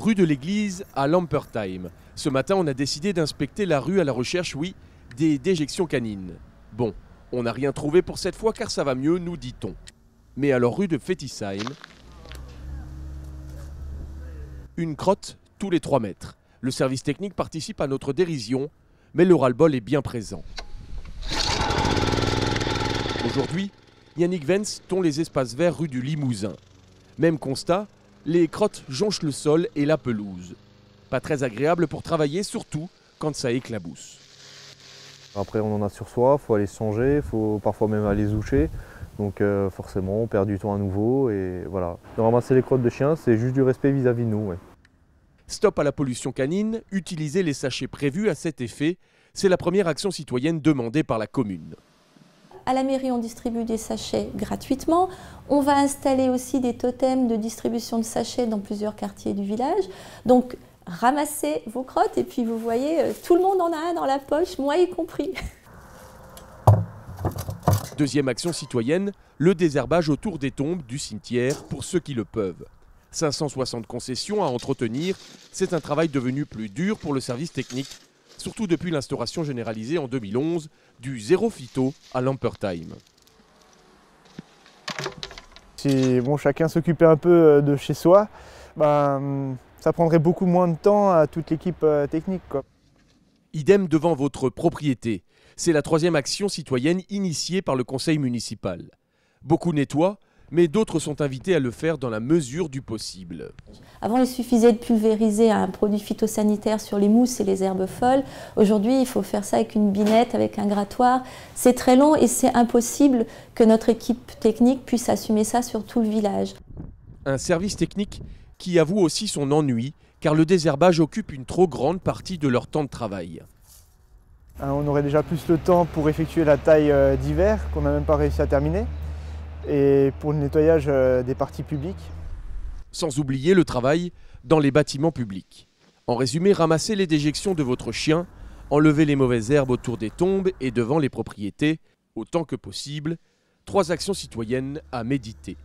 Rue de l'Église à Lampertheim. Ce matin, on a décidé d'inspecter la rue à la recherche, oui, des déjections canines. Bon, on n'a rien trouvé pour cette fois car ça va mieux, nous dit-on. Mais alors rue de Fetisheim, une crotte tous les 3 mètres. Le service technique participe à notre dérision, mais le ras-le-bol est bien présent. Aujourd'hui, Yannick Vens tond les espaces verts rue du Limousin. Même constat, les crottes jonchent le sol et la pelouse. Pas très agréable pour travailler, surtout quand ça éclabousse. Après on en a sur soi, il faut aller se changer, il faut parfois même aller se doucher. Donc forcément on perd du temps à nouveau et voilà. De ramasser les crottes de chiens, c'est juste du respect vis-à-vis de nous. Ouais. Stop à la pollution canine, utiliser les sachets prévus à cet effet, c'est la première action citoyenne demandée par la commune. À la mairie, on distribue des sachets gratuitement. On va installer aussi des totems de distribution de sachets dans plusieurs quartiers du village. Donc, ramassez vos crottes et puis vous voyez, tout le monde en a un dans la poche, moi y compris. Deuxième action citoyenne, le désherbage autour des tombes du cimetière pour ceux qui le peuvent. 560 concessions à entretenir, c'est un travail devenu plus dur pour le service technique, surtout depuis l'instauration généralisée en 2011 du zéro phyto à Lampertheim. Si chacun s'occupait un peu de chez soi, ça prendrait beaucoup moins de temps à toute l'équipe technique, quoi. Idem devant votre propriété. C'est la 3e action citoyenne initiée par le conseil municipal. Beaucoup nettoient, mais d'autres sont invités à le faire dans la mesure du possible. Avant, il suffisait de pulvériser un produit phytosanitaire sur les mousses et les herbes folles. Aujourd'hui, il faut faire ça avec une binette, avec un grattoir. C'est très long et c'est impossible que notre équipe technique puisse assumer ça sur tout le village. Un service technique qui avoue aussi son ennui, car le désherbage occupe une trop grande partie de leur temps de travail. On aurait déjà plus le temps pour effectuer la taille d'hiver, qu'on n'a même pas réussi à terminer, et pour le nettoyage des parties publiques. Sans oublier le travail dans les bâtiments publics. En résumé, ramassez les déjections de votre chien, enlevez les mauvaises herbes autour des tombes et devant les propriétés, autant que possible. 3 actions citoyennes à méditer.